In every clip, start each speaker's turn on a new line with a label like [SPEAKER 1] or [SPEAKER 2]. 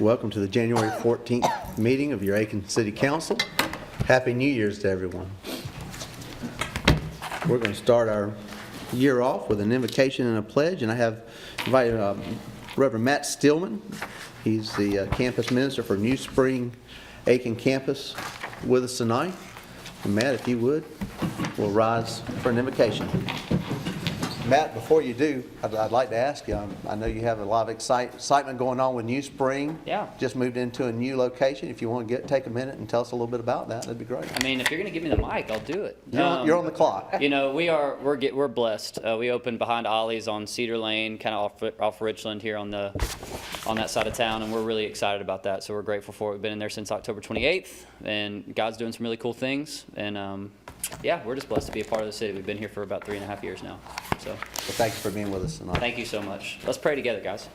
[SPEAKER 1] Welcome to the January 14th meeting of your Aiken City Council. Happy New Year's to everyone. We're going to start our year off with an invocation and a pledge, and I have invited Reverend Matt Stillman. He's the campus minister for New Spring Aiken campus with us tonight. And Matt, if you would, we'll rise for an invocation. Matt, before you do, I'd like to ask you, I know you have a lot of excitement going on with New Spring.
[SPEAKER 2] Yeah.
[SPEAKER 1] Just moved into a new location. If you want to take a minute and tell us a little bit about that, that'd be great.
[SPEAKER 2] I mean, if you're going to give me the mic, I'll do it.
[SPEAKER 1] You're on the clock.
[SPEAKER 2] You know, we're blessed. We opened behind Ollie's on Cedar Lane, kind of off Richland here on that side of town, and we're really excited about that. So we're grateful for it. We've been in there since October 28th, and God's doing some really cool things. And yeah, we're just blessed to be a part of the city. We've been here for about 3.5 years now. So
[SPEAKER 1] Well, thank you for being with us tonight.
[SPEAKER 2] thank you so much. Let's pray together, guys.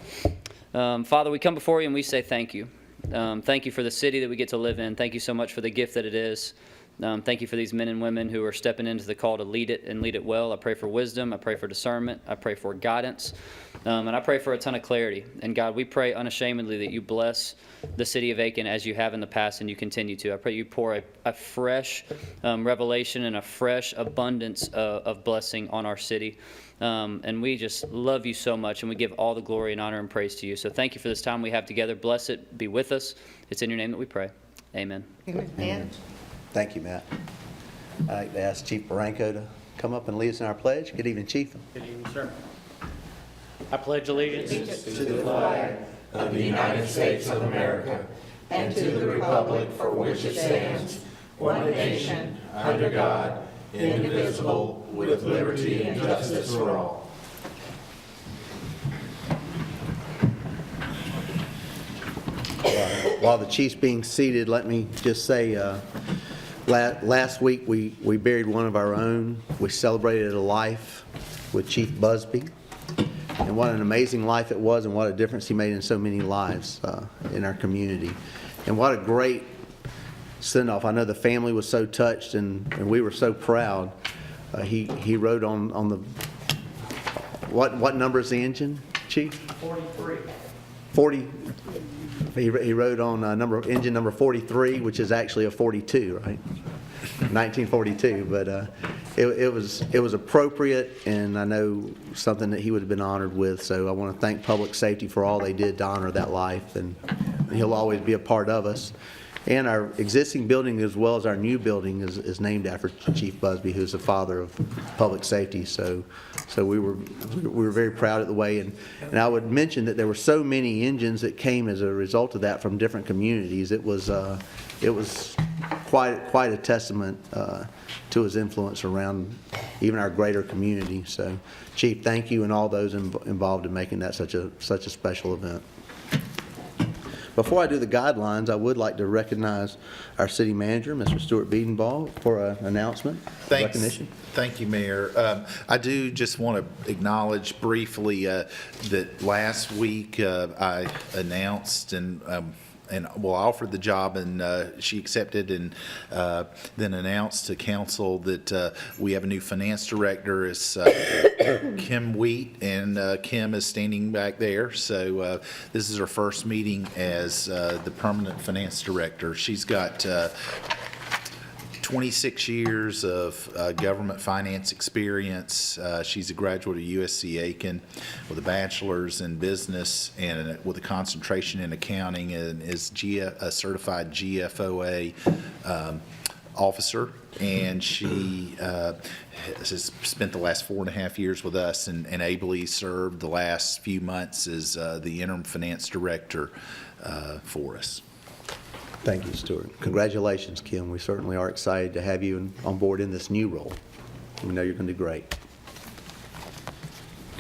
[SPEAKER 2] Father, we come before you and we say thank you. Thank you for the city that we get to live in. Thank you so much for the gift that it is. Thank you for these men and women who are stepping into the call to lead it and lead it well. I pray for wisdom. I pray for discernment. I pray for guidance. And I pray for a ton of clarity. And God, we pray unashamedly that you bless the city of Aiken as you have in the past and you continue to. I pray you pour a fresh revelation and a fresh abundance of blessing on our city. And we just love you so much, and we give all the glory and honor and praise to you. So thank you for this time we have together. Bless it. Be with us. It's in your name that we pray. Amen.
[SPEAKER 3] Amen.
[SPEAKER 1] Thank you, Matt. I'd like to ask Chief Barranco to come up and lead us in our pledge. Good evening, Chief.
[SPEAKER 4] Good evening, sir. I pledge allegiance
[SPEAKER 3] To the flag of the United States of America and to the republic for which it stands, one nation, under God, indivisible, with liberty and justice for all.
[SPEAKER 1] While the Chief's being seated, let me just say, last week we buried one of our own. We celebrated a life with Chief Busby. And what an amazing life it was, and what a difference he made in so many lives in our community. And what a great send-off. I know the family was so touched, and we were so proud. He rode on the, what number is the engine, Chief?
[SPEAKER 4] 43.
[SPEAKER 1] 40. He rode on engine number 43, which is actually a 42, right? 1942, but it was appropriate, and I know something that he would have been honored with. So I want to thank Public Safety for all they did to honor that life, and he'll always be a part of us. And our existing building, as well as our new building, is named after Chief Busby, who's the father of public safety. So we were very proud of the way. And I would mention that there were so many engines that came as a result of that from different communities. It was quite a testament to his influence around even our greater community. So, Chief, thank you, and all those involved in making that such a special event. Before I do the guidelines, I would like to recognize our city manager, Mr. Stuart Biedenbaugh, for an announcement.
[SPEAKER 5] Thanks.
[SPEAKER 1] Recognition.
[SPEAKER 5] Thank you, Mayor. I do just want to acknowledge briefly that last week I announced and offered the job, and she accepted, and then announced to council that we have a new finance director. It's Kim Wheat, and Kim is standing back there. So this is her first meeting as the permanent finance director. She's got 26 years of government finance experience. She's a graduate of USC Aiken with a bachelor's in business and with a concentration in accounting, and is a certified GFOA officer. And she has spent the last 4.5 years with us, and ably served the last few months as the interim finance director for us.
[SPEAKER 1] Thank you, Stuart. Congratulations, Kim. We certainly are excited to have you on board in this new role. We know you're going to do great.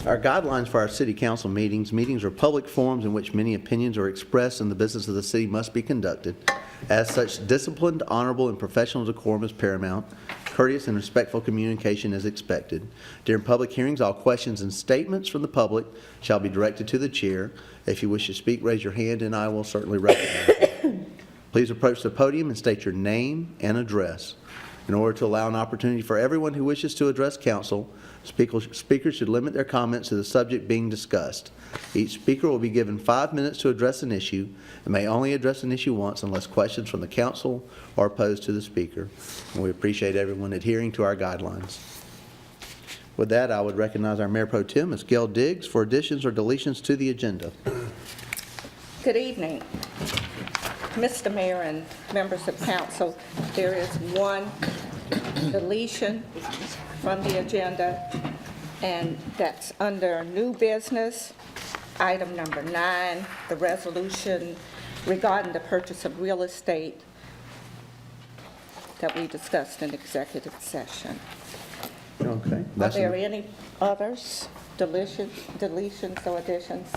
[SPEAKER 1] Our guidelines for our city council meetings. Meetings are public forums in which many opinions are expressed, and the business of the city must be conducted. As such, disciplined, honorable, and professional decorum is paramount. Courteous and respectful communication is expected. During public hearings, all questions and statements from the public shall be directed to the chair. If you wish to speak, raise your hand, and I will certainly recognize you. Please approach the podium and state your name and address. In order to allow an opportunity for everyone who wishes to address council, speakers should limit their comments to the subject being discussed. Each speaker will be given 5 minutes to address an issue and may only address an issue once unless questions from the council are posed to the speaker. And we appreciate everyone adhering to our guidelines. With that, I would recognize our Mayor Pro Tem, Ms. Gail Diggs, for additions or deletions to the agenda.
[SPEAKER 6] Good evening, Mr. Mayor and members of council. There is one deletion from the agenda, and that's under new business, item number 9, the resolution regarding the purchase of real estate that we discussed in executive session.
[SPEAKER 1] Okay.
[SPEAKER 6] Are there any others, deletions or additions?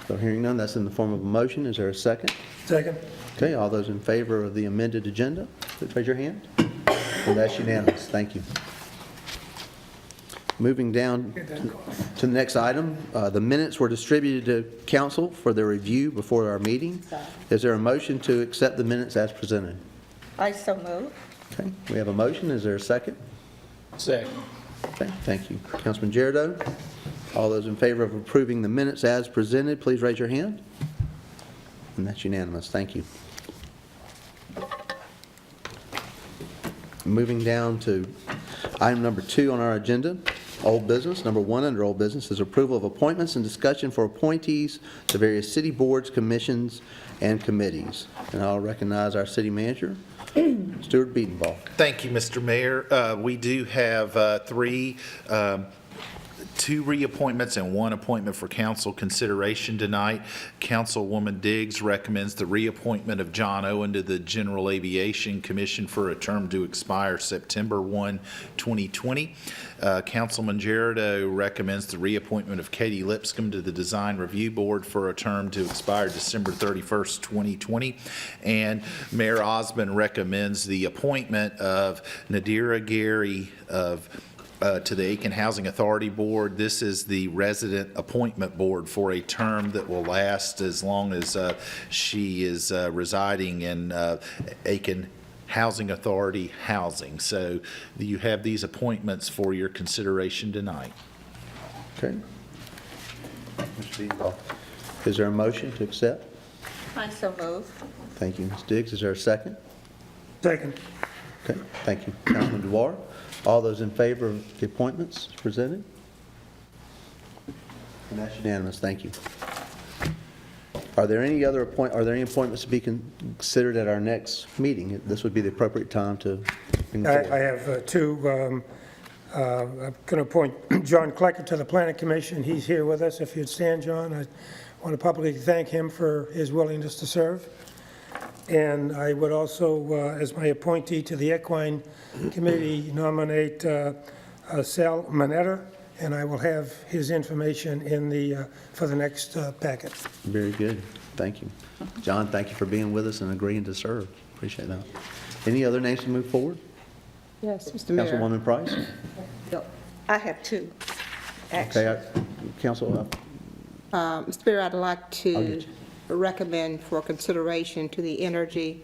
[SPEAKER 1] So hearing none, that's in the form of a motion. Is there a second?
[SPEAKER 7] Second.
[SPEAKER 1] Okay, all those in favor of the amended agenda, please raise your hand. And that's unanimous. Thank you. Moving down to the next item, the minutes were distributed to council for their review before our meeting. Is there a motion to accept the minutes as presented?
[SPEAKER 6] I so move.
[SPEAKER 1] Okay, we have a motion. Is there a second?
[SPEAKER 4] Second.
[SPEAKER 1] Okay, thank you. Councilman Girardeau, all those in favor of approving the minutes as presented, please raise your hand. And that's unanimous. Thank you. Moving down to item number 2 on our agenda, old business. Number 1 under old business is approval of appointments and discussion for appointees to various city boards, commissions, and committees. And I'll recognize our city manager, Stuart Biedenbach.
[SPEAKER 5] Thank you, Mr. Mayor. We do have 2 reappointments and 1 appointment for council consideration tonight. Councilwoman Diggs recommends the reappointment of John Owen to the General Aviation Commission for a term to expire September 1, 2020. Councilman Girardeau recommends the reappointment of Katie Lipscomb to the Design Review Board for a term to expire December 31st, 2020. And Mayor Osmond recommends the appointment of Nadira Gary to the Aiken Housing Authority Board. This is the resident appointment board for a term that will last as long as she is residing in Aiken Housing Authority housing. So you have these appointments for your consideration tonight.
[SPEAKER 1] Okay. Mr. Biedenbach, is there a motion to accept?
[SPEAKER 6] I so move.
[SPEAKER 1] Thank you, Ms. Diggs. Is there a second?
[SPEAKER 7] Second.
[SPEAKER 1] Okay, thank you. Councilman Dewar, all those in favor of the appointments presented? And that's unanimous. Thank you. Are there any appointments to be considered at our next meeting? This would be the appropriate time to bring
[SPEAKER 7] I
[SPEAKER 1] forward.
[SPEAKER 7] have 2. I'm going to appoint John Klecker to the Planning Commission. He's here with us. If you'd stand, John, I want to publicly thank him for his willingness to serve. And I would also, as my appointee to the Equine Committee, nominate Sal Manetta, and I will have his information in the for the next packet.
[SPEAKER 1] Very good. Thank you. John, thank you for being with us and agreeing to serve. Appreciate that. Any other names to move forward?
[SPEAKER 8] Yes, Mr. Mayor.
[SPEAKER 1] Councilwoman Price?
[SPEAKER 6] I have 2, actually.
[SPEAKER 1] Okay, Council,
[SPEAKER 8] Mr. Mayor, I'd like
[SPEAKER 1] I'll
[SPEAKER 8] to
[SPEAKER 1] get you.
[SPEAKER 8] recommend for consideration to the Energy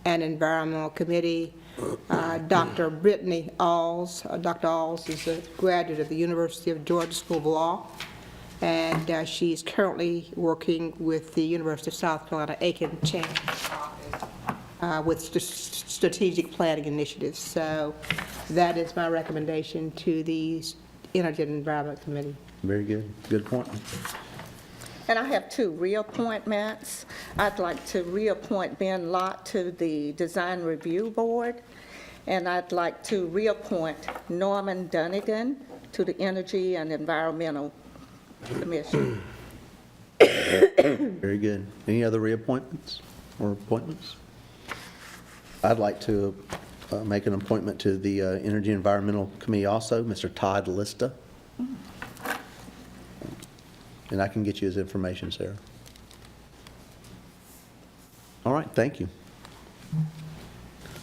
[SPEAKER 8] and Environmental Committee, Dr. Brittany Alls. Dr. Alls is a graduate of the University of Georgia School of Law, and she's currently working with the University of South Carolina Aiken Chambers with strategic planning initiatives. So that is my recommendation to the Energy and Environment Committee.
[SPEAKER 1] very good. Good appointment.
[SPEAKER 6] And I have 2 reappointments. I'd like to reappoint Ben Lott to the Design Review Board, and I'd like to reappoint Norman Dunnigan to the Energy and Environmental Commission.
[SPEAKER 1] Very good. Any other reappointments or appointments? I'd like to make an appointment to the Energy and Environmental Committee also, Mr. Todd Lista. And I can get you his information, Sarah. All right, thank you.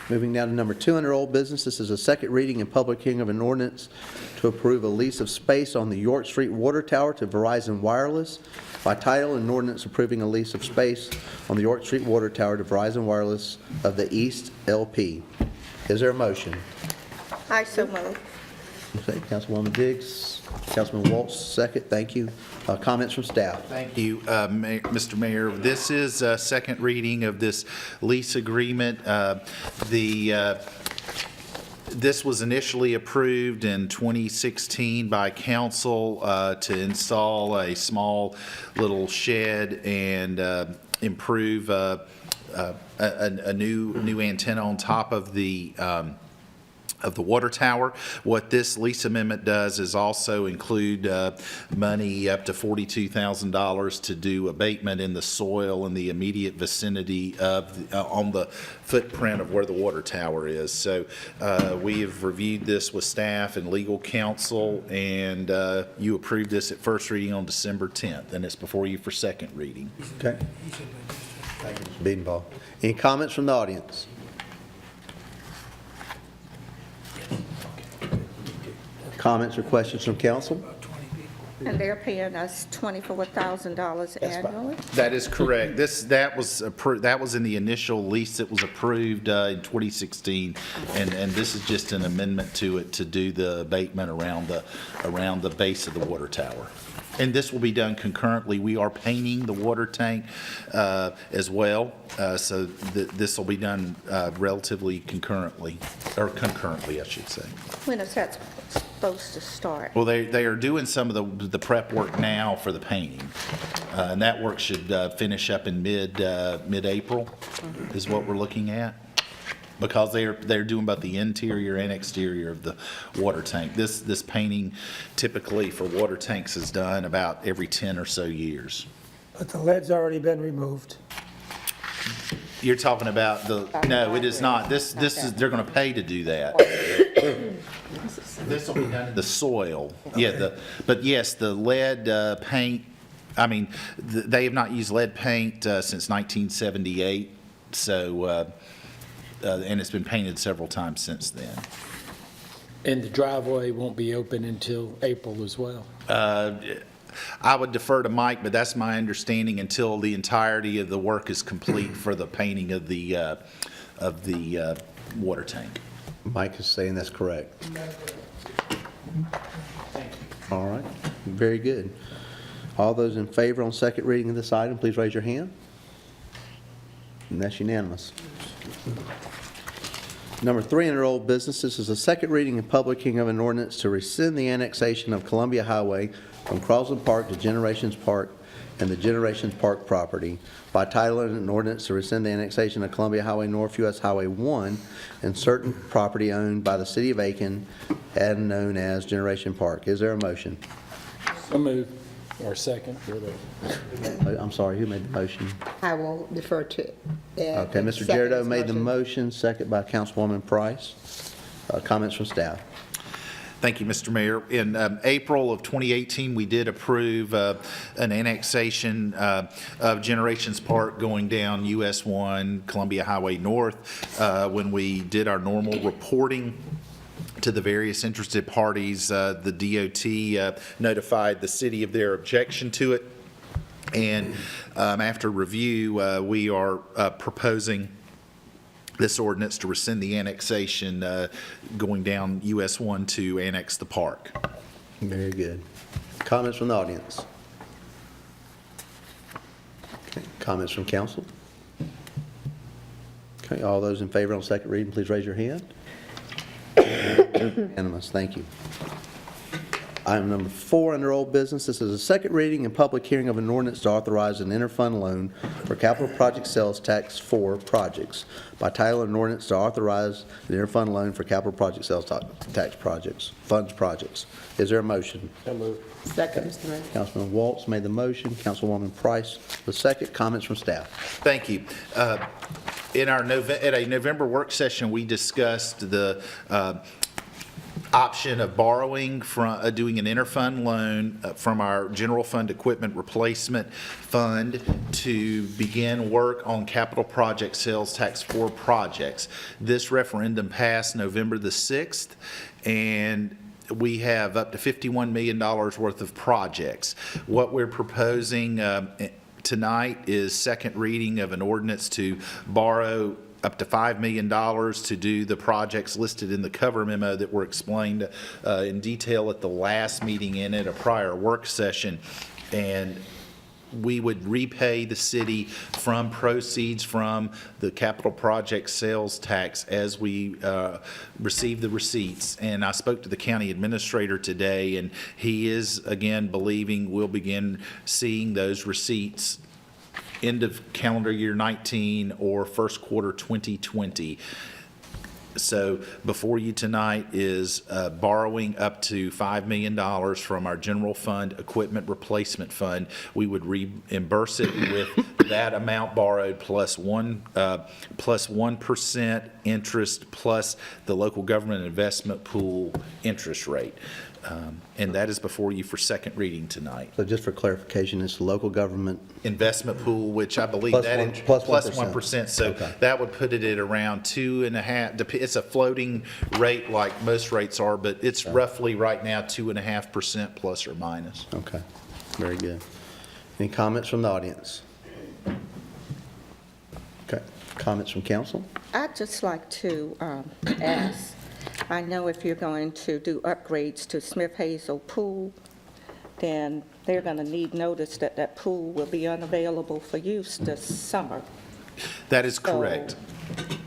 [SPEAKER 1] Moving down to number 2 under old business, this is a second reading and public hearing of an ordinance to approve a lease of space on the York Street Water Tower to Verizon Wireless. By title, an ordinance approving a lease of space on the York Street Water Tower to Verizon Wireless of the East LP. Is there a motion?
[SPEAKER 6] I so move.
[SPEAKER 1] Okay, Councilwoman Diggs, Councilman Waltz, second, thank you. Comments from staff?
[SPEAKER 5] Thank you, Mr. Mayor. This is a second reading of this lease agreement. This was initially approved in 2016 by council to install a small little shed and improve a new antenna on top of the water tower. What this lease amendment does is also include money up to $42,000 to do abatement in the soil in the immediate vicinity of, on the footprint of where the water tower is. So we have reviewed this with staff and legal counsel, and you approved this at first reading on December 10th, and it's before you for second reading.
[SPEAKER 1] Okay. Thank you, Mr. Beedenbaugh. Any comments from the audience? Comments or questions from council?
[SPEAKER 6] And they're paying us $24,000 annually?
[SPEAKER 5] That is correct. That was in the initial lease that was approved in 2016, and this is just an amendment to it to do the abatement around the base of the water tower. And this will be done concurrently. We are painting the water tank as well, so this will be done relatively concurrently, I should say.
[SPEAKER 6] When is that supposed to start?
[SPEAKER 5] Well, they are doing some of the prep work now for the painting, and that work should finish up in mid-April is what we're looking at, because they're doing both the interior and exterior of the water tank. This painting typically for water tanks is done about every 10 or so years.
[SPEAKER 7] But the lead's already been removed.
[SPEAKER 5] You're talking about no, it is not. This is, they're going to pay to do that. This will be done in the soil. Yeah, but yes, the lead paint, I mean, they have not used lead paint since 1978, so, and it's been painted several times since then.
[SPEAKER 4] And the driveway won't be open until April as well.
[SPEAKER 5] I would defer to Mike, but that's my understanding until the entirety of the work is complete for the painting of the water tank.
[SPEAKER 1] Mike is saying that's correct. All right, very good. All those in favor on second reading of this item, please raise your hand. And that's unanimous. Number 3 under old business, this is a second reading and public hearing of an ordinance to rescind the annexation of Columbia Highway from Crosland Park to Generations Park and the Generations Park property by title and an ordinance to rescind the annexation of Columbia Highway North US Highway 1 and certain property owned by the city of Aiken and known as Generation Park. Is there a motion?
[SPEAKER 4] So move. Or second.
[SPEAKER 1] I'm sorry, who made the motion?
[SPEAKER 8] I will defer to Ed.
[SPEAKER 1] Okay, Mr.
[SPEAKER 8] Second
[SPEAKER 1] Girardeau made the
[SPEAKER 8] motion.
[SPEAKER 1] motion, second by Councilwoman Price. Comments from staff?
[SPEAKER 5] Thank you, Mr. Mayor. In April of 2018, we did approve an annexation of Generations Park going down US 1, Columbia Highway North. When we did our normal reporting to the various interested parties, the DOT notified the city of their objection to it. And after review, we are proposing this ordinance to rescind the annexation going down US 1 to annex the park.
[SPEAKER 1] Very good. Comments from the audience? Okay. Comments from council? Okay, all those in favor on second reading, please raise your hand. Unanimous, thank you. Item number 4 under old business, this is a second reading and public hearing of an ordinance to authorize an interfund loan for capital project sales tax for projects. By title, an ordinance to authorize an interfund loan for capital project sales tax projects, funds projects. Is there a motion?
[SPEAKER 4] So move.
[SPEAKER 8] Second, Mr. Mayor.
[SPEAKER 1] Councilman Waltz made the motion, Councilwoman Price the second. Comments from staff?
[SPEAKER 5] Thank you. In our at a November work session, we discussed the option of borrowing from doing an interfund loan from our general fund equipment replacement fund to begin work on capital project sales tax for projects. This referendum passed November the 6th, and we have up to $51 million worth of projects. What we're proposing tonight is second reading of an ordinance to borrow up to $5 million to do the projects listed in the cover memo that were explained in detail at the last meeting and at a prior work session. And we would repay the city from proceeds from the capital project sales tax as we receive the receipts. And I spoke to the county administrator today, and he is, again, believing we'll begin seeing those receipts end of calendar year 19 or first quarter 2020. So before you tonight is borrowing up to $5 million from our general fund equipment replacement fund. We would reimburse it with that amount borrowed plus 1% interest plus the local government investment pool interest rate. And that is before you for second reading tonight.
[SPEAKER 1] So just for clarification, it's local government,
[SPEAKER 5] Investment pool, which I believe
[SPEAKER 1] Plus
[SPEAKER 5] that
[SPEAKER 1] one-
[SPEAKER 5] is
[SPEAKER 1] plus
[SPEAKER 5] plus
[SPEAKER 1] 1%.
[SPEAKER 5] 1%. So
[SPEAKER 1] Okay.
[SPEAKER 5] that would put it at around 2.5. It's a floating rate like most rates are, but it's roughly right now 2.5% plus or minus.
[SPEAKER 1] okay, very good. Any comments from the audience? Okay, comments from council?
[SPEAKER 6] I'd just like to ask, I know if you're going to do upgrades to Smith Hazel Pool, then they're going to need notice that that pool will be unavailable for use this summer.
[SPEAKER 5] That is correct.
[SPEAKER 6] So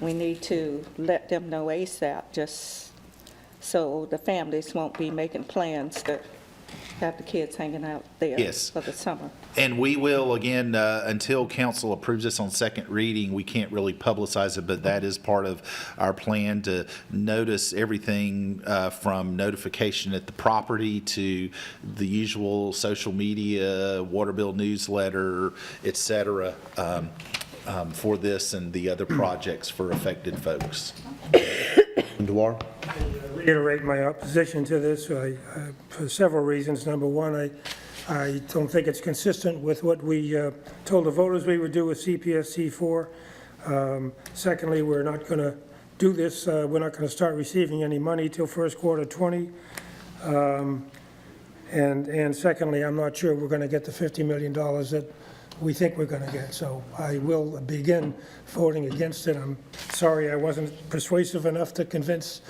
[SPEAKER 6] we need to let them know ASAP, just so the families won't be making plans to have the kids hanging out there
[SPEAKER 5] Yes.
[SPEAKER 6] for the summer.
[SPEAKER 5] And we will, again, until council approves this on second reading, we can't really publicize it, but that is part of our plan to notice everything from notification at the property to the usual social media, water bill newsletter, et cetera, for this and the other projects for affected folks.
[SPEAKER 1] Dwar?
[SPEAKER 7] Reiterate my opposition to this for several reasons. Number one, I don't think it's consistent with what we told the voters we would do with CPSC 4. Secondly, we're not going to do this, we're not going to start receiving any money till first quarter 20. And secondly, I'm not sure we're going to get the $50 million that we think we're going to get. So I will begin voting against it. I'm sorry I wasn't persuasive enough to convince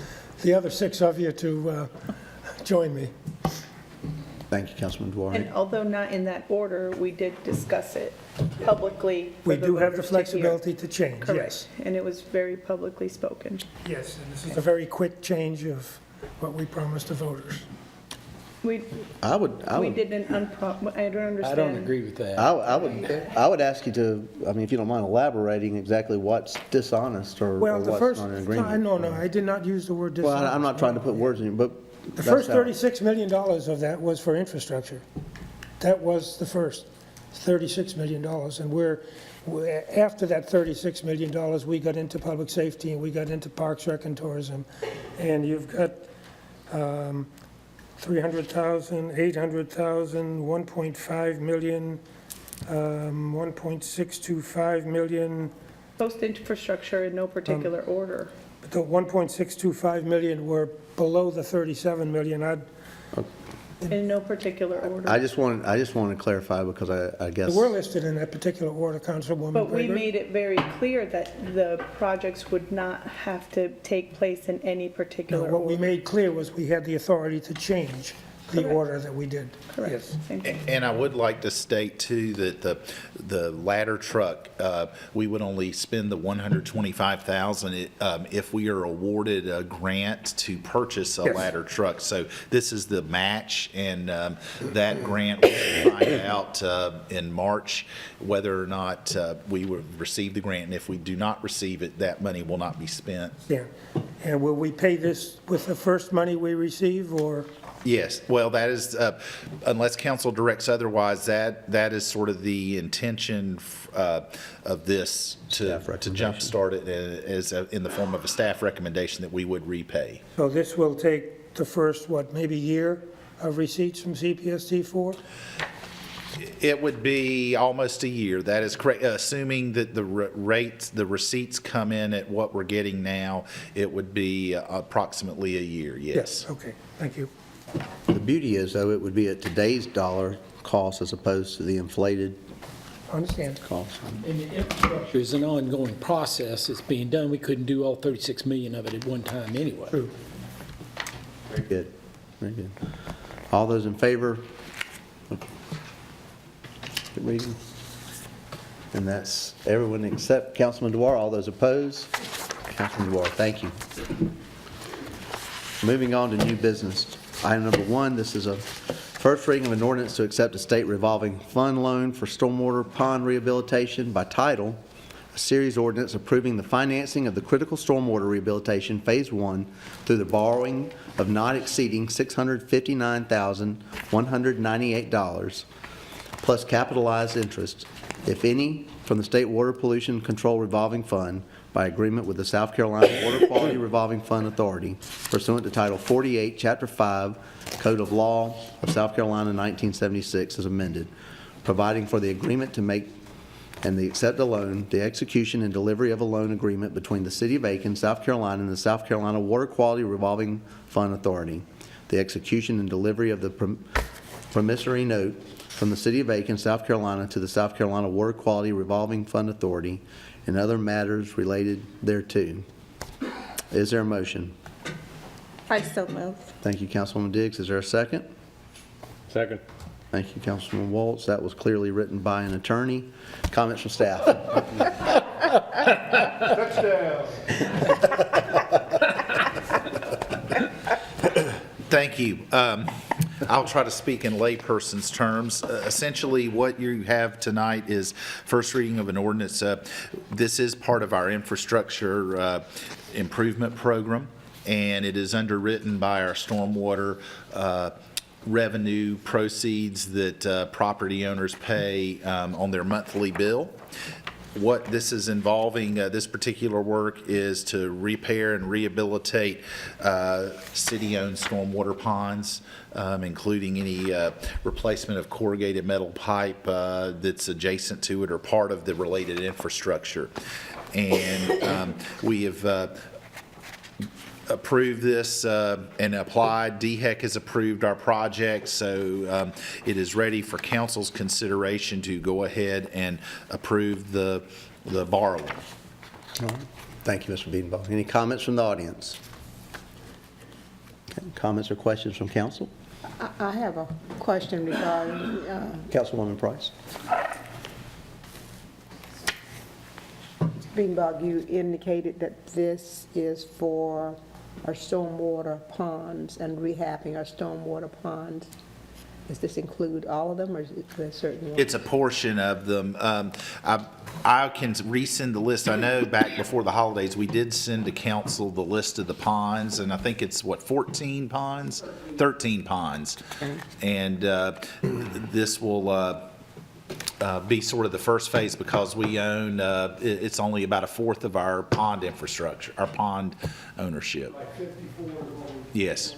[SPEAKER 7] the other 6 of you to join me.
[SPEAKER 1] Thank you, Councilman Dwar.
[SPEAKER 9] And although not in that order, we did discuss it publicly. for
[SPEAKER 7] We do have the
[SPEAKER 9] voters to hear.
[SPEAKER 7] flexibility to change, yes.
[SPEAKER 9] Correct, and it was very publicly spoken.
[SPEAKER 7] Yes, and this is a very quick change of what we promised the voters.
[SPEAKER 9] We
[SPEAKER 1] I would,
[SPEAKER 9] didn't, I don't understand.
[SPEAKER 4] I don't agree with that.
[SPEAKER 1] I would ask you to, I mean, if you don't mind elaborating exactly what's dishonest or
[SPEAKER 7] Well, the
[SPEAKER 1] what's
[SPEAKER 7] first,
[SPEAKER 1] not in agreement.
[SPEAKER 7] no, I did not use the word
[SPEAKER 1] Well,
[SPEAKER 7] dishonest.
[SPEAKER 1] I'm not trying to put words in you, but.
[SPEAKER 7] The
[SPEAKER 1] that's
[SPEAKER 7] first
[SPEAKER 1] how-
[SPEAKER 7] $36 million of that was for infrastructure. That was the first $36 million. And after that $36 million, we got into public safety and we got into parks, rec, and tourism. And you've got 300,000, 800,000, 1.5 million, 1.625 million.
[SPEAKER 9] Post-infrastructure in no particular order.
[SPEAKER 7] But the 1.625 million were below the 37 million.
[SPEAKER 9] In no particular order.
[SPEAKER 1] I just want to clarify because I guess.
[SPEAKER 7] They were listed in that particular order, Councilwoman
[SPEAKER 9] But we
[SPEAKER 7] Gregory.
[SPEAKER 9] made it very clear that the projects would not have to take place in any
[SPEAKER 7] No,
[SPEAKER 9] particular
[SPEAKER 7] what we
[SPEAKER 9] order.
[SPEAKER 7] made clear was we had the authority to change the
[SPEAKER 9] Correct.
[SPEAKER 7] order that we did.
[SPEAKER 9] Correct,
[SPEAKER 7] Yes.
[SPEAKER 9] same thing.
[SPEAKER 5] And I would like to state too that the ladder truck, we would only spend the $125,000 if we are awarded a grant to purchase a
[SPEAKER 7] Yes.
[SPEAKER 5] ladder truck. So this is the match, and that grant will find out in March whether or not we will receive the grant. And if we do not receive it, that money will not be spent.
[SPEAKER 7] Yeah. And will we pay this with the first money we receive, or?
[SPEAKER 5] Yes, well, that is, unless council directs otherwise, that is sort of the intention of this to
[SPEAKER 1] Staff recommendation.
[SPEAKER 5] jumpstart it as in the form of a staff recommendation that we would repay.
[SPEAKER 7] So this will take the first, maybe year of receipts from CPST 4?
[SPEAKER 5] It would be almost a year, that is correct, assuming that the receipts come in at what we're getting now, it would be approximately a year, yes.
[SPEAKER 7] Okay, thank you.
[SPEAKER 1] The beauty is, though, it would be at today's dollar cost as opposed to the inflated
[SPEAKER 7] Understand.
[SPEAKER 4] And the infrastructure is an ongoing process. It's being done. We couldn't do all 36 million of it at one time anyway.
[SPEAKER 7] True.
[SPEAKER 1] Very good, very good. All those in favor? Good reading. And that's everyone except Councilman Dwar. All those opposed? Councilman Dwar, thank you. Moving on to new business. Item number 1, this is a first reading of an ordinance to accept a state revolving fund loan for stormwater pond rehabilitation by title, a series ordinance approving the financing of the critical stormwater rehabilitation Phase 1 through the borrowing of not exceeding $659,198 plus capitalized interest, if any, from the State Water Pollution Control Revolving Fund by agreement with the South Carolina Water Quality Revolving Fund Authority pursuant to Title 48, Chapter 5, Code of Law of South Carolina 1976 as amended, providing for the agreement to make and the accept a loan, the execution and delivery of a loan agreement between the City of Aiken, South Carolina, and the South Carolina Water Quality Revolving Fund Authority, the execution and delivery of the promissory note from the City of Aiken, South Carolina, to the South Carolina Water Quality Revolving Fund Authority, and other matters related thereto. Is there a motion?
[SPEAKER 6] I so move.
[SPEAKER 1] Thank you, Councilwoman Diggs. Is there a second?
[SPEAKER 10] Second.
[SPEAKER 1] Thank you, Councilman Waltz. That was clearly written by an attorney. Comments from staff?
[SPEAKER 5] Thank you. I'll try to speak in layperson's terms. Essentially, what you have tonight is first reading of an ordinance. This is part of our infrastructure improvement program, and it is underwritten by our stormwater revenue proceeds that property owners pay on their monthly bill. What this is involving, this particular work, is to repair and rehabilitate city-owned stormwater ponds, including any replacement of corrugated metal pipe that's adjacent to it or part of the related infrastructure. And we have approved this and applied. DHEC has approved our project, so it is ready for council's consideration to go ahead and approve the borrowing.
[SPEAKER 1] All right. Thank you, Mr. Biedenbach. Any comments from the audience? Okay. Comments or questions from council?
[SPEAKER 8] I have a question regarding,
[SPEAKER 1] Councilwoman Price.
[SPEAKER 8] Biedenbach, you indicated that this is for our stormwater ponds and rehabbing our stormwater ponds. Does this include all of them, or is there certain ones?
[SPEAKER 5] It's a portion of them. I can resend the list. I know back before the holidays, we did send to council the list of the ponds, and I think it's, 14 ponds? 13 ponds.
[SPEAKER 8] Okay.
[SPEAKER 5] And this will be sort of the first phase because we own, it's only about a fourth of our pond infrastructure, our pond ownership. Yes.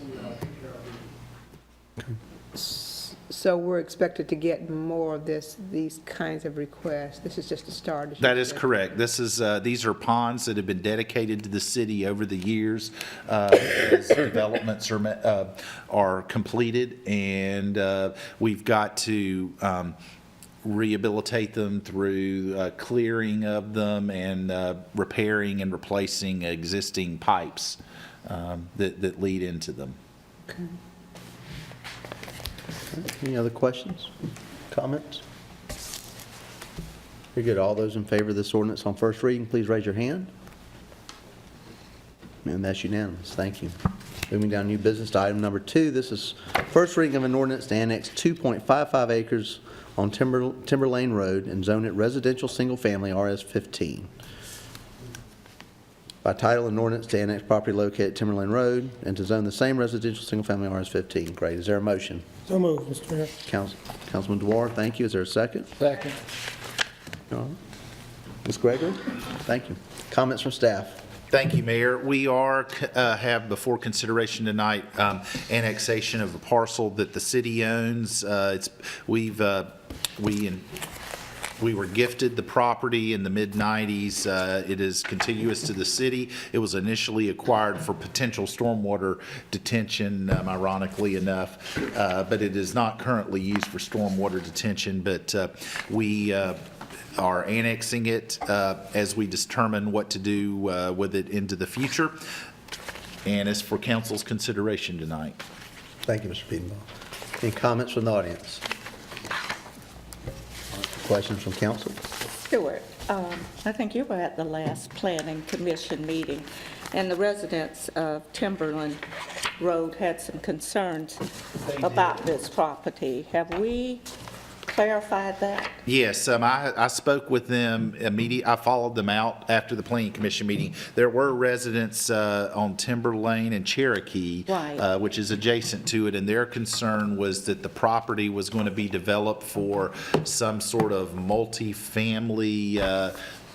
[SPEAKER 8] So we're expected to get more of these kinds of requests. This is just a start.
[SPEAKER 5] That is correct. This is, these are ponds that have been dedicated to the city over the years as developments are completed, and we've got to rehabilitate them through clearing of them and repairing and replacing existing pipes that lead into them.
[SPEAKER 8] Okay.
[SPEAKER 1] Any other questions, comments? Very good. All those in favor of this ordinance on first reading, please raise your hand. And that's unanimous. Thank you. Moving down new business to item number 2. This is first reading of an ordinance to annex 2.55 acres on Timber Lane Road and zone it residential single-family RS-15. By title, an ordinance to annex property located at Timber Lane Road and to zone the same residential single-family RS-15. Great. Is there a motion?
[SPEAKER 7] So moved, Mr. Mayor.
[SPEAKER 1] Councilman Dwar, thank you. Is there a second?
[SPEAKER 4] Second.
[SPEAKER 1] All right. Ms. Gregory? Thank you. Comments from staff?
[SPEAKER 5] Thank you, Mayor. We have before consideration tonight annexation of a parcel that the city owns. We were gifted the property in the mid-90s. It is contiguous to the city. It was initially acquired for potential stormwater detention, ironically enough, but it is not currently used for stormwater detention. But we are annexing it as we determine what to do with it into the future, and it's for council's consideration tonight.
[SPEAKER 1] Thank you, Mr. Piedenbaugh. Any comments from the audience? Questions from council?
[SPEAKER 6] Stuart, I think you were at the last planning commission meeting, and the residents of Timberland Road had some concerns about this property. Have we clarified that?
[SPEAKER 5] Yes, I spoke with them immediately. I followed them out after the planning commission meeting. There were residents on Timber Lane and Cherokee,
[SPEAKER 6] Right.
[SPEAKER 5] which is adjacent to it, and their concern was that the property was going to be developed for some sort of multifamily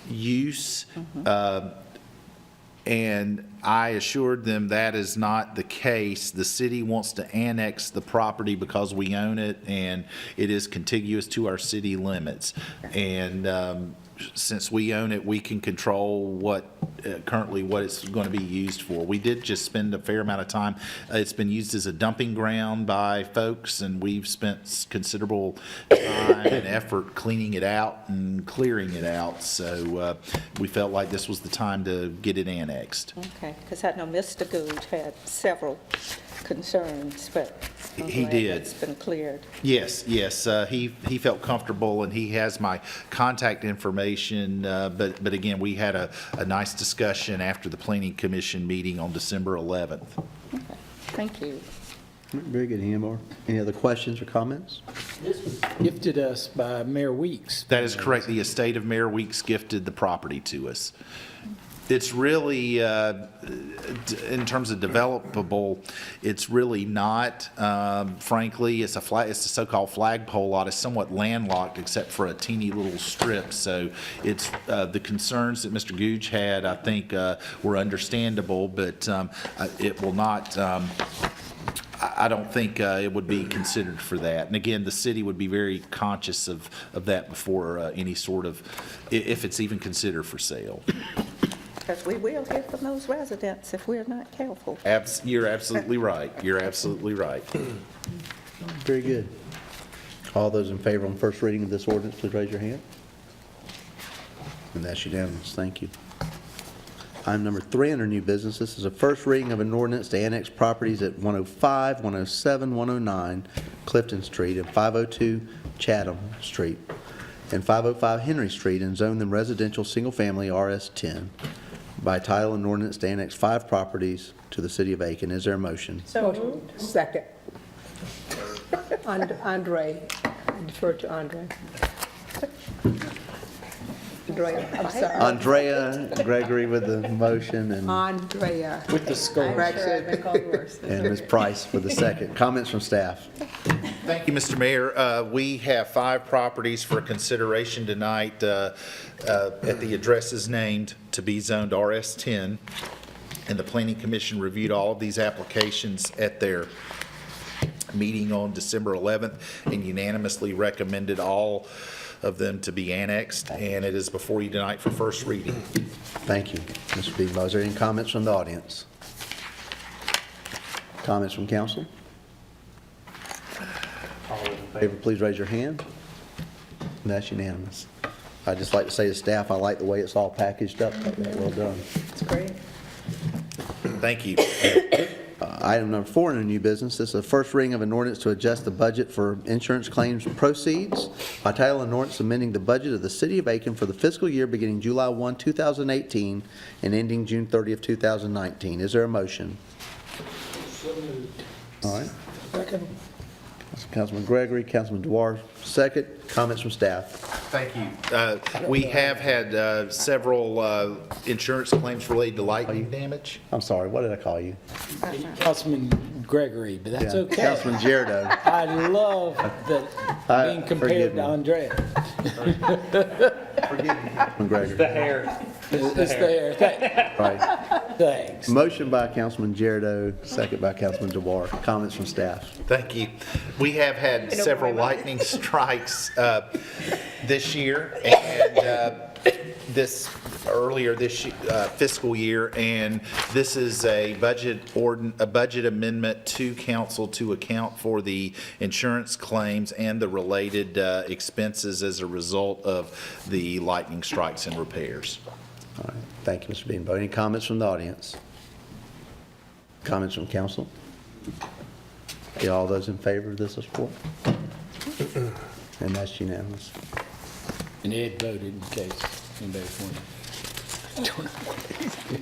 [SPEAKER 5] use. And I assured them that is not the case. The city wants to annex the property because we own it, and it is contiguous to our city limits. And since we own it, we can control what, currently what it's going to be used for. We did just spend a fair amount of time. It's been used as a dumping ground by folks, and we've spent considerable time and effort cleaning it out and clearing it out. So we felt like this was the time to get it annexed.
[SPEAKER 6] Okay, because I know Mr. Goode had several concerns, but I'm
[SPEAKER 5] He
[SPEAKER 6] glad
[SPEAKER 5] did.
[SPEAKER 6] it's been cleared.
[SPEAKER 5] Yes, yes, he felt comfortable, and he has my contact information, but again, we had a nice discussion after the planning commission meeting on December 11th.
[SPEAKER 6] Okay, thank you.
[SPEAKER 1] Very good, any other questions or comments?
[SPEAKER 4] This was gifted us by Mayor Weeks.
[SPEAKER 5] That is correct. The estate of Mayor Weeks gifted the property to us. It's really, in terms of developable, it's really not. Frankly, it's a so-called flagpole lot. It's somewhat landlocked except for a teeny little strip. So it's the concerns that Mr. Googe had, I think, were understandable, but it will not. I don't think it would be considered for that. And again, the city would be very conscious of that before any sort of, if it's even considered for sale.
[SPEAKER 6] Because we will hear from those residents if we're not careful.
[SPEAKER 5] You're absolutely right. You're absolutely right.
[SPEAKER 1] Very good. All those in favor on first reading of this ordinance, please raise your hand. And that's unanimous. Thank you. Item number 3 under new business. This is a first reading of an ordinance to annex properties at 105, 107, 109 Clifton Street, and 502 Chatham Street, and 505 Henry Street, and zone them residential single-family RS10 by title and ordinance to annex 5 properties to the city of Aiken. Is there a motion?
[SPEAKER 9] So moved.
[SPEAKER 8] Second. Andre, defer to Andre. Andrea, I'm sorry.
[SPEAKER 1] Andrea Gregory with the motion, and
[SPEAKER 8] Andrea.
[SPEAKER 4] With the score.
[SPEAKER 1] Ms. Price with the second. Comments from staff?
[SPEAKER 5] Thank you, Mr. Mayor. We have 5 properties for consideration tonight at the addresses named to be zoned RS10. And the Planning Commission reviewed all of these applications at their meeting on December 11th and unanimously recommended all of them to be annexed, and it is before you tonight for first reading.
[SPEAKER 1] Thank you, Mr. Piedenbaugh. Is there any comments from the audience? Comments from council? All in favor, please raise your hand. And that's unanimous. I'd just like to say to staff, I like the way it's all packaged up like that. Well done.
[SPEAKER 9] It's great.
[SPEAKER 5] Thank you.
[SPEAKER 1] Item number 4 in the new business. This is the first reading of an ordinance to adjust the budget for insurance claims proceeds by title and ordinance amending the budget of the city of Aiken for the fiscal year beginning July 1, 2018 and ending June 30th, 2019. Is there a motion? All right.
[SPEAKER 7] Second.
[SPEAKER 1] Councilman Gregory, Councilman Dewar, second. Comments from staff?
[SPEAKER 5] Thank you. We have had several insurance claims related to lightning damage.
[SPEAKER 1] I'm sorry, what did I call you?
[SPEAKER 4] Councilman Gregory, but that's
[SPEAKER 1] Yeah,
[SPEAKER 4] okay.
[SPEAKER 1] Councilman Giardo.
[SPEAKER 4] I love that being
[SPEAKER 1] forgive
[SPEAKER 4] compared
[SPEAKER 1] me.
[SPEAKER 4] to Andrea.
[SPEAKER 1] Forgive me, Councilman Gregory.
[SPEAKER 3] hair.
[SPEAKER 4] It's there.
[SPEAKER 1] Right.
[SPEAKER 4] Thanks.
[SPEAKER 1] Motion by Councilman Giardo, second by Councilman Dewar. Comments from staff?
[SPEAKER 5] Thank you. We have had several lightning strikes this year and this earlier this fiscal year, and this is a budget amendment to council to account for the insurance claims and the related expenses as a result of the lightning strikes and repairs.
[SPEAKER 1] All right, thank you, Mr. Beanbo. Any comments from the audience? Comments from council? Okay, all those in favor of this report? And that's unanimous.
[SPEAKER 4] And Ed voted in case anybody's wondering.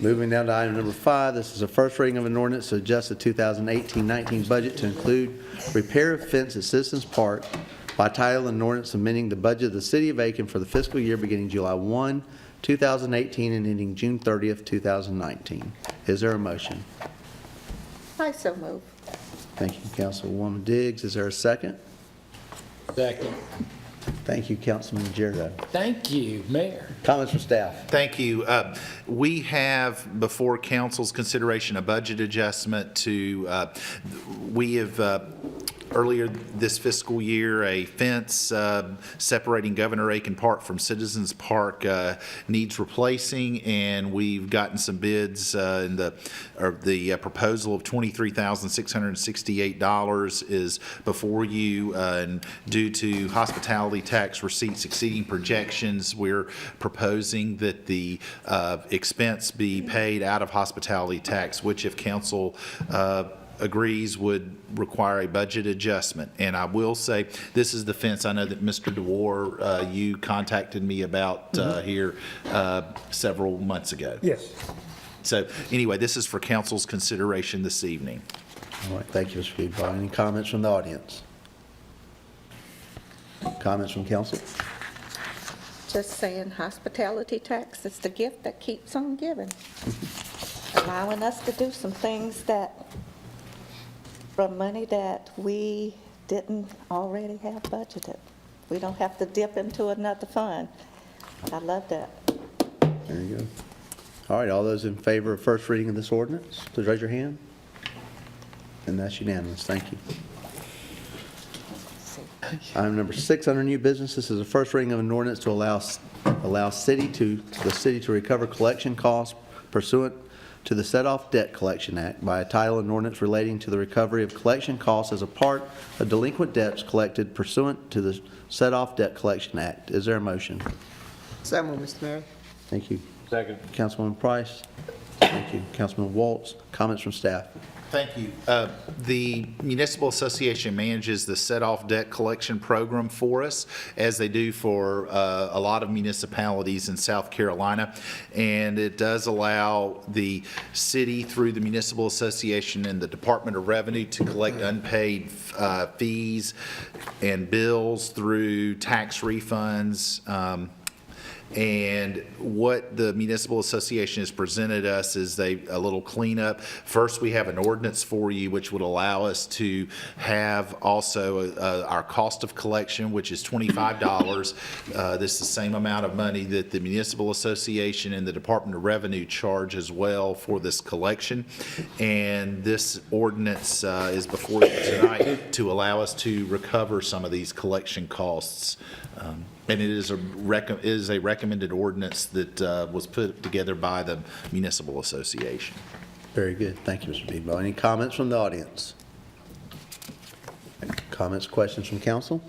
[SPEAKER 1] Moving down to item number 5, this is a first reading of an ordinance to adjust the 2018-19 budget to include repair of fence at Citizens Park by title and ordinance amending the budget of the city of Aiken for the fiscal year beginning July 1, 2018 and ending June 30th, 2019. Is there a motion?
[SPEAKER 6] I so move.
[SPEAKER 1] Thank you, Councilwoman Diggs. Is there a second?
[SPEAKER 4] Second.
[SPEAKER 1] Thank you, Councilman Girardeau.
[SPEAKER 4] Thank you, Mayor.
[SPEAKER 1] Comments from staff?
[SPEAKER 5] Thank you. We have before council's consideration a budget adjustment to, we have earlier this fiscal year, a fence separating Governor Aiken Park from Citizens Park needs replacing, and we've gotten some bids in the proposal of $23,668 is before you, and due to hospitality tax receipts exceeding projections, we're proposing that the expense be paid out of hospitality tax, which if council agrees would require a budget adjustment. And I will say, this is the fence I know that Mr. DeWar, you contacted me about here several months ago.
[SPEAKER 7] Yes.
[SPEAKER 5] So anyway, this is for council's consideration this evening.
[SPEAKER 1] All right, thank you, Mr. Beanbo. Any comments from the audience? Comments from council?
[SPEAKER 6] Just saying hospitality tax is the gift that keeps on giving. Allowing us to do some things that, from money that we didn't already have budgeted. We don't have to dip into another fund. I love that.
[SPEAKER 1] There you go. All right, all those in favor of first reading of this ordinance, please raise your hand. And that's unanimous. Thank you. Item number 6 under new business. This is a first reading of an ordinance to allow the city to recover collection costs pursuant to the Set-Off Debt Collection Act by a title and ordinance relating to the recovery of collection costs as a part of delinquent debts collected pursuant to the Set-Off Debt Collection Act. Is there a motion?
[SPEAKER 8] So moved, Mr. Mayor.
[SPEAKER 1] Thank you.
[SPEAKER 3] Second.
[SPEAKER 1] Councilwoman Price. Thank you. Councilman Waltz. Comments from staff?
[SPEAKER 5] Thank you. The Municipal Association manages the set-off debt collection program for us, as they do for a lot of municipalities in South Carolina. And it does allow the city, through the Municipal Association and the Department of Revenue, to collect unpaid fees and bills through tax refunds. And what the Municipal Association has presented us is a little cleanup. First, we have an ordinance for you which would allow us to have also our cost of collection, which is $25. This is the same amount of money that the Municipal Association and the Department of Revenue charge as well for this collection. And this ordinance is before you tonight to allow us to recover some of these collection costs. And it is a recommended ordinance that was put together by the Municipal Association.
[SPEAKER 1] Very good. Thank you, Mr. Beanbo. Any comments from the audience? Comments, questions from council?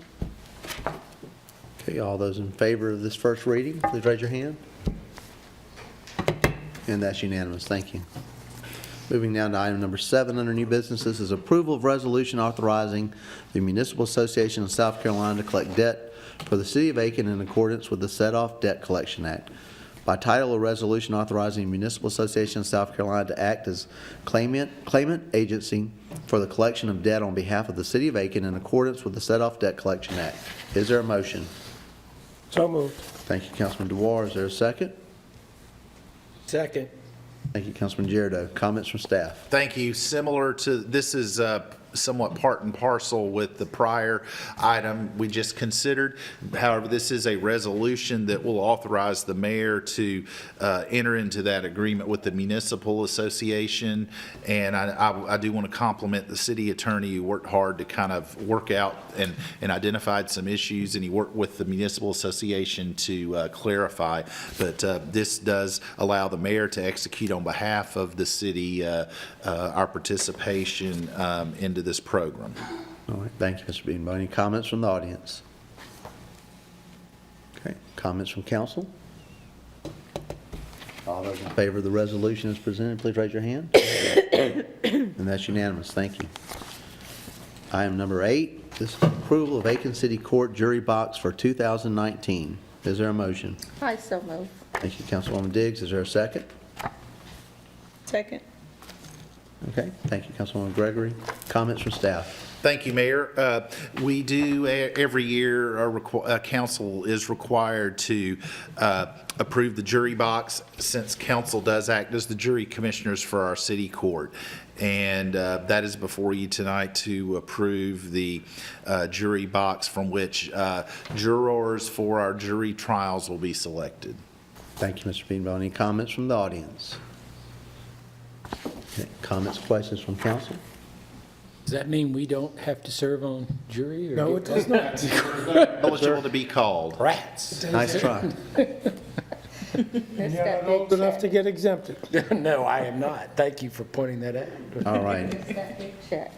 [SPEAKER 1] Okay, all those in favor of this first reading, please raise your hand. And that's unanimous. Thank you. Moving down to item number 7 under new business. This is approval of resolution authorizing the Municipal Association of South Carolina to collect debt for the City of Aiken in accordance with the Set-Off Debt Collection Act. By title, a resolution authorizing the Municipal Association of South Carolina to act as claimant agency for the collection of debt on behalf of the City of Aiken in accordance with the Set-Off Debt Collection Act. Is there a motion?
[SPEAKER 7] So moved.
[SPEAKER 1] Thank you, Councilman DeWar. Is there a second?
[SPEAKER 4] Second.
[SPEAKER 1] Thank you, Councilman Girardeau. Comments from staff?
[SPEAKER 5] Thank you. Similar to, this is somewhat part and parcel with the prior item we just considered. However, this is a resolution that will authorize the mayor to enter into that agreement with the municipal association. And I do want to compliment the city attorney who worked hard to kind of work out and identified some issues, and he worked with the municipal association to clarify. But this does allow the mayor to execute on behalf of the city our participation into this program.
[SPEAKER 1] All right, thank you, Mr. Beaton. Any comments from the audience? Okay, comments from council? All those in favor of the resolution as presented, please raise your hand. And that's unanimous, thank you. Item number 8, this is approval of Aiken City Court jury box for 2019. Is there a motion?
[SPEAKER 6] I so move.
[SPEAKER 1] Thank you, Councilwoman Diggs. Is there a second?
[SPEAKER 9] Second.
[SPEAKER 1] Okay, thank you, Councilwoman Gregory. Comments from staff?
[SPEAKER 5] Thank you, Mayor. We do every year, our council is required to approve the jury box, since council does act as the jury commissioners for our city court. And that is before you tonight to approve the jury box from which jurors for our jury trials will be selected.
[SPEAKER 1] Thank you, Mr. Beanbaugh. Any comments from the audience? Okay, comments, questions from council?
[SPEAKER 4] Does that mean we don't have to serve on jury? Or
[SPEAKER 7] No, it does not.
[SPEAKER 5] Eligible to be called.
[SPEAKER 4] Rats.
[SPEAKER 1] Nice try.
[SPEAKER 7] And you're not old enough to get exempted.
[SPEAKER 4] No, I am not. Thank you for pointing that out.
[SPEAKER 1] All right.
[SPEAKER 6] It's that big check.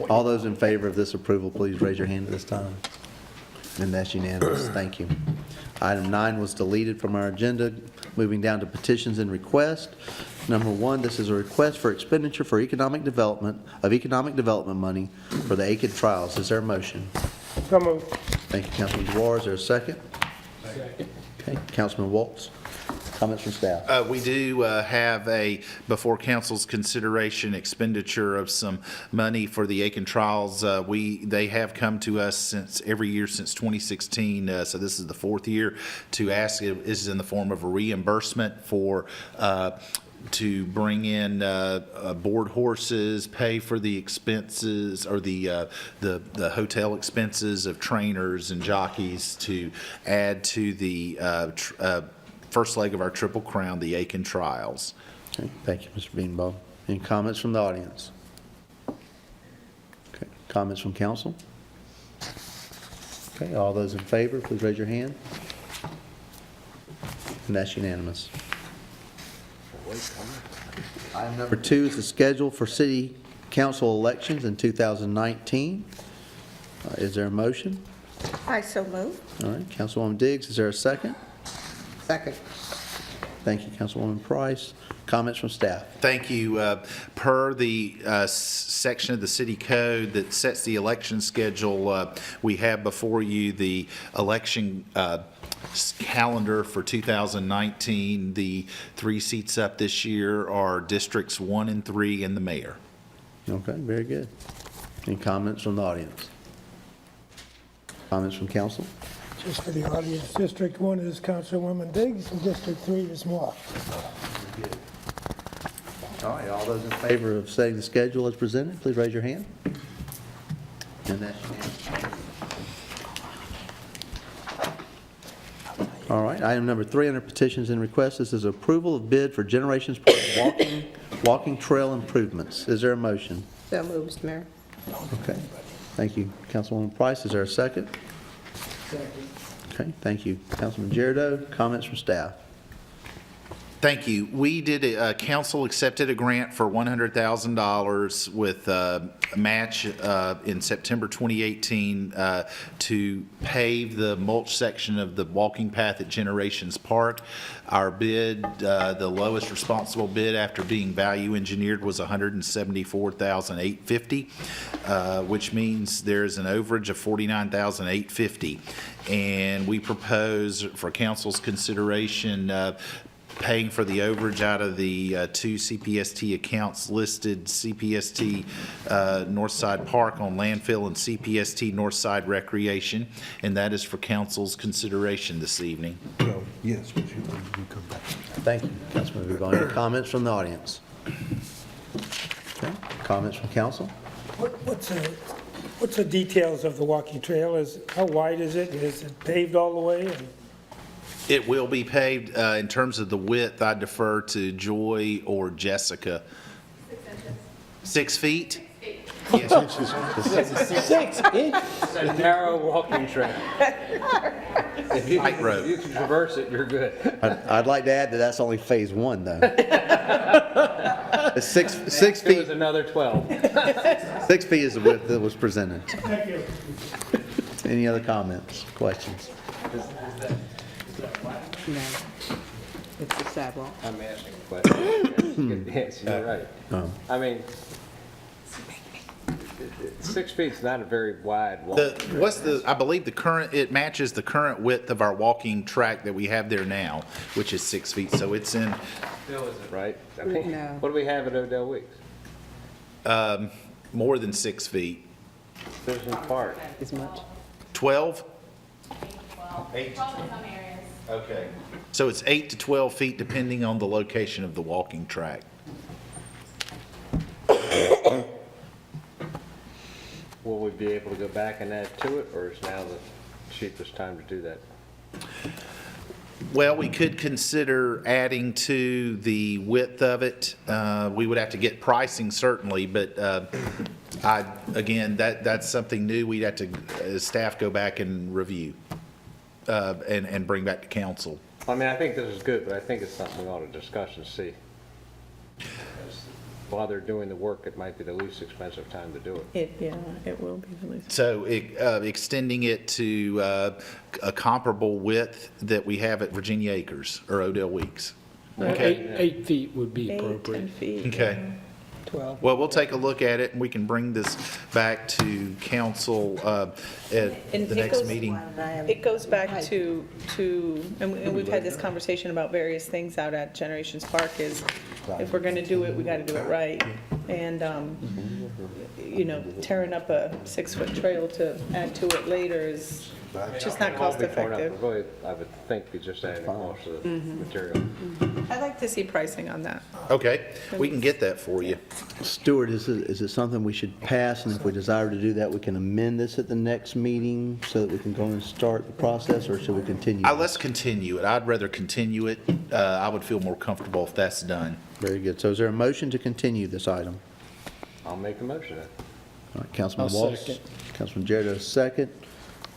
[SPEAKER 1] All those in favor of this approval, please raise your hand at this time. And that's unanimous. Thank you. Item 9 was deleted from our agenda. Moving down to petitions and requests. Number 1, this is a request for expenditure for economic development money for the Aiken trials. Is there a motion?
[SPEAKER 7] So moved.
[SPEAKER 1] Thank you, Councilman Dewar. Is there a second? Second. Okay, Councilman Waltz. Comments from staff?
[SPEAKER 5] We do have before council's consideration, expenditure of some money for the Aiken trials. They have come to us every year since 2016, so this is the 4th year, to ask. This is in the form of a reimbursement for to bring in board horses, pay for the expenses or the hotel expenses of trainers and jockeys, to add to the first leg of our Triple Crown, the Aiken trials.
[SPEAKER 1] Okay, thank you, Mr. Beanbaugh. Any comments from the audience? Okay, comments from council? Okay, all those in favor, please raise your hand. And that's unanimous. Item number 2 is the schedule for city council elections in 2019. Is there a motion?
[SPEAKER 6] I so move.
[SPEAKER 1] All right, Councilwoman Diggs, is there a second?
[SPEAKER 8] Second.
[SPEAKER 1] Thank you, Councilwoman Price. Comments from staff?
[SPEAKER 5] Thank you. Per the section of the city code that sets the election schedule, we have before you the election calendar for 2019. The 3 seats up this year are districts 1 and 3 and the mayor.
[SPEAKER 1] Okay, very good. Any comments from the audience? Comments from council?
[SPEAKER 7] Just for the audience, District 1 is Councilwoman Diggs, and District 3 is moi.
[SPEAKER 1] All right, all those in favor of setting the schedule as presented, please raise your hand. And that's unanimous. All right, item number 3 under petitions and requests. This is approval of bid for Generations Park walking trail improvements. Is there a motion?
[SPEAKER 8] So moved, Mr. Mayor.
[SPEAKER 1] Okay, thank you, Councilwoman Price. Is there a second? Second. Okay, thank you. Councilman Girardeau, comments from staff?
[SPEAKER 5] Thank you. We did, council accepted a grant for $100,000 with a match in September 2018 to pave the mulch section of the walking path at Generations Park. Our bid, the lowest responsible bid after being value engineered, was $174,850, which means there's an overage of $49,850. And we propose for council's consideration paying for the overage out of the 2 CPST accounts listed, CPST Northside Park on landfill and CPST Northside Recreation, and that is for council's consideration this evening.
[SPEAKER 10] Yes, but you come back.
[SPEAKER 1] Thank you, Councilman Vivon. Any comments from the audience? Okay. Comments from council?
[SPEAKER 7] What's the details of the walking trail? How wide is it? Is it paved all the way?
[SPEAKER 5] It will be paved. In terms of the width, I defer to Joy or Jessica. 6 feet? Yes.
[SPEAKER 4] 6 inches?
[SPEAKER 11] It's a narrow walking trail. If you
[SPEAKER 5] Tight road.
[SPEAKER 11] if you can traverse it, you're good.
[SPEAKER 1] I'd like to add that that's only phase one, though. It's six
[SPEAKER 11] It was
[SPEAKER 1] feet,
[SPEAKER 11] another 12.
[SPEAKER 1] 6 feet is the width that was presented. Any other comments, questions?
[SPEAKER 8] No, it's the sidewalk.
[SPEAKER 11] I'm asking a question. Yes, you're right. I mean, 6 feet's not a very wide walk.
[SPEAKER 5] I believe it matches the current width of our walking track that we have there now, which is 6 feet, so it's in,
[SPEAKER 11] Still isn't right. I mean,
[SPEAKER 8] No.
[SPEAKER 11] what do we have at Odell Weeks?
[SPEAKER 5] more than 6 feet.
[SPEAKER 11] Citizen Park.
[SPEAKER 8] As much.
[SPEAKER 5] 12?
[SPEAKER 12] 8 to 12 in some areas.
[SPEAKER 5] Okay. So it's 8 to 12 feet depending on the location of the walking track.
[SPEAKER 11] Will we be able to go back and add to it, or is now the cheapest time to do that?
[SPEAKER 5] Well, we could consider adding to the width of it. We would have to get pricing certainly, but again, that's something new. We'd have to, as staff, go back and review and bring back to council.
[SPEAKER 11] I mean, I think this is good, but I think it's something we ought to discuss and see. While they're doing the work, it might be the least expensive time to do it.
[SPEAKER 9] It will be the least.
[SPEAKER 5] So extending it to a comparable width that we have at Virginia Acres or Odell Weeks. Okay.
[SPEAKER 4] 8 feet would be
[SPEAKER 9] 8, 10
[SPEAKER 4] appropriate.
[SPEAKER 9] feet.
[SPEAKER 5] Okay.
[SPEAKER 8] 12.
[SPEAKER 5] Well, we'll take a look at it, and we can bring this back to council at
[SPEAKER 9] And
[SPEAKER 5] the
[SPEAKER 9] it
[SPEAKER 5] next
[SPEAKER 9] goes-
[SPEAKER 5] meeting.
[SPEAKER 9] It goes back to, and we've had this conversation about various things out at Generations Park, is if we're gonna do it, we gotta do it right. And, tearing up a 6-foot trail to add to it later is just not cost effective.
[SPEAKER 11] Really, I would think be just adding cost of the material.
[SPEAKER 9] I'd like to see pricing on that.
[SPEAKER 5] Okay, we can get that for you.
[SPEAKER 1] Stuart, is it something we should pass, and if we desire to do that, we can amend this at the next meeting so that we can go and start the process, or should we continue?
[SPEAKER 5] Let's continue it. I'd rather continue it. I would feel more comfortable if that's done.
[SPEAKER 1] Very good. So is there a motion to continue this item?
[SPEAKER 11] I'll make a motion then.
[SPEAKER 1] All right, Councilman
[SPEAKER 4] I'll
[SPEAKER 1] Walsh.
[SPEAKER 4] second.
[SPEAKER 1] Councilman Jarrett, second.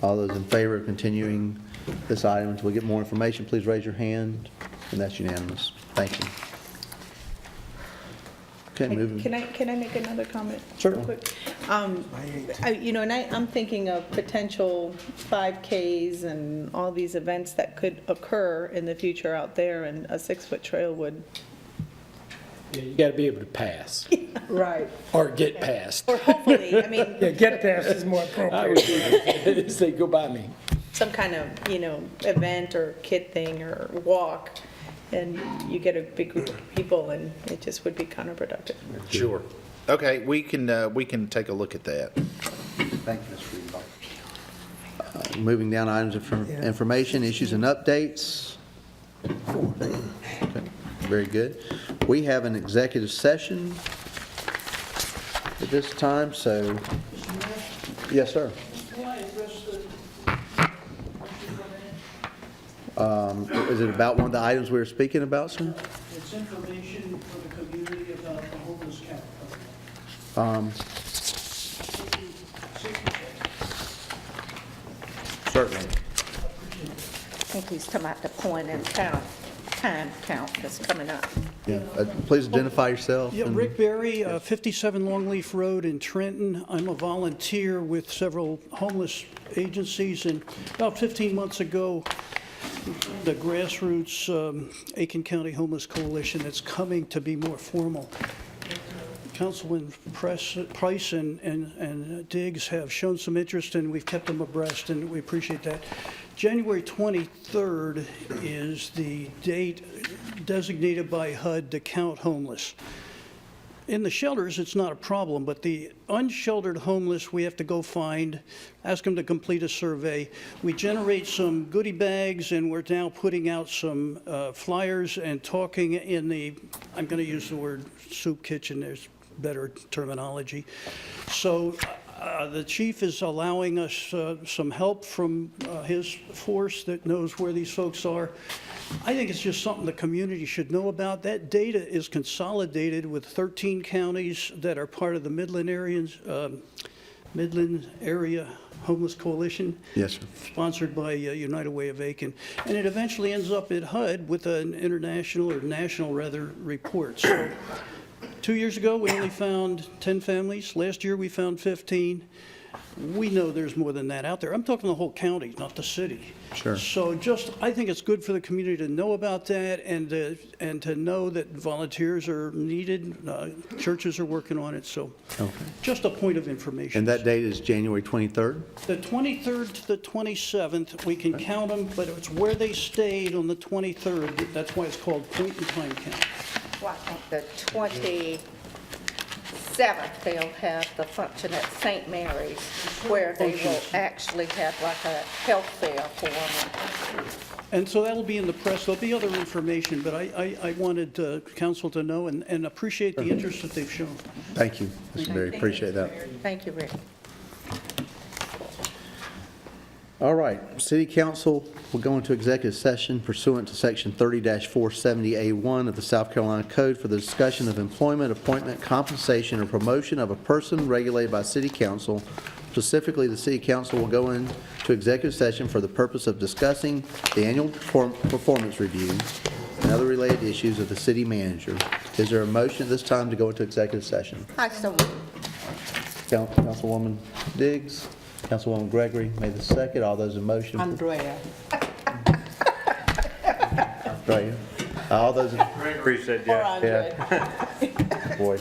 [SPEAKER 1] All those in favor of continuing this item until we get more information, please raise your hand, and that's unanimous. Thank you. Okay, moving.
[SPEAKER 9] Can I make another comment?
[SPEAKER 1] Certainly.
[SPEAKER 9] Real quick? I'm thinking of potential 5Ks and all these events that could occur in the future out there, and a 6-foot trail would,
[SPEAKER 4] Yeah, you got to be able to pass,
[SPEAKER 8] Right.
[SPEAKER 4] or get past.
[SPEAKER 9] or hopefully, I mean,
[SPEAKER 7] Yeah, get past is more
[SPEAKER 4] I
[SPEAKER 7] appropriate.
[SPEAKER 4] would say, go by me.
[SPEAKER 9] some kind of, event or kid thing or walk, and you get a big group of people, and it just would be counterproductive.
[SPEAKER 5] Sure. Okay, we can take a look at that.
[SPEAKER 1] Thank you, Mr. Greenbaum. Moving down items of information, issues and updates. Okay, very good. We have an executive session at this time, so, yes, sir. Is it about one of the items we were speaking about, sir?
[SPEAKER 13] It's information for the community about the homeless camp.
[SPEAKER 1] Certainly.
[SPEAKER 6] I think he's talking about the point in time count that's coming up.
[SPEAKER 1] Yeah, please identify yourself.
[SPEAKER 13] Yeah,
[SPEAKER 1] and-
[SPEAKER 13] Rick Berry, 57 Longleaf Road in Trenton. I'm a volunteer with several homeless agencies, and about 15 months ago, the grassroots Aiken County Homeless Coalition that's coming to be more formal. Councilman Price and Diggs have shown some interest, and we've kept them abreast, and we appreciate that. January 23rd is the date designated by HUD to count homeless. In the shelters, it's not a problem, but the unsheltered homeless, we have to go find, ask them to complete a survey. We generate some goodie bags, and we're now putting out some flyers and talking in the, I'm going to use the word soup kitchen. There's better terminology. So the chief is allowing us some help from his force that knows where these folks are. I think it's just something the community should know about. That data is consolidated with 13 counties that are part of the Midland Area Homeless Coalition.
[SPEAKER 1] Yes, sir.
[SPEAKER 13] Sponsored by United Way of Aiken. And it eventually ends up at HUD with an international, or national rather, report. So 2 years ago, we only found 10 families. Last year, we found 15. We know there's more than that out there. I'm talking the whole county, not the city.
[SPEAKER 1] Sure.
[SPEAKER 13] So I think it's good for the community to know about that and to know that volunteers are needed. Churches are working on it, so just a point of information.
[SPEAKER 1] And that date is January 23rd?
[SPEAKER 13] The 23rd to the 27th, we can count them, but it's where they stayed on the 23rd. That's why it's called point-in-time count.
[SPEAKER 6] Well, I think the 27th, they'll have the function at St. Mary's where they will actually have like a health fair for them.
[SPEAKER 13] And so that'll be in the press. There'll be other information, but I wanted council to know and appreciate the interest that they've shown.
[SPEAKER 1] Thank you, Mr. Berry, appreciate that.
[SPEAKER 6] Thank you, Rick.
[SPEAKER 1] All right, City Council will go into executive session pursuant to Section 30-470A1 of the South Carolina Code for the discussion of employment, appointment, compensation, or promotion of a person regulated by City Council. Specifically, the City Council will go into executive session for the purpose of discussing the annual performance review and other related issues of the city manager. Is there a motion at this time to go into executive session?
[SPEAKER 6] I so
[SPEAKER 1] Councilwoman Diggs? Councilwoman Gregory made the second. All those in motion?
[SPEAKER 8] Andrea.
[SPEAKER 1] Right. All those in...
[SPEAKER 11] Gregory said yes.
[SPEAKER 1] Yeah. Boy,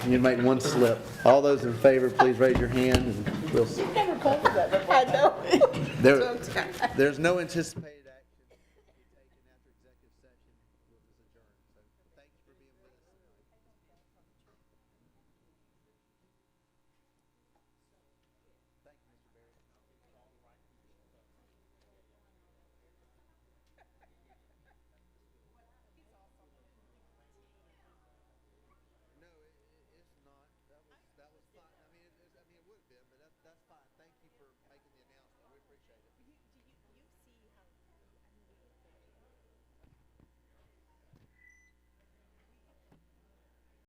[SPEAKER 1] you make one slip. All those in favor, please raise your hand and we'll see.
[SPEAKER 6] I know.
[SPEAKER 1] There's no anticipated...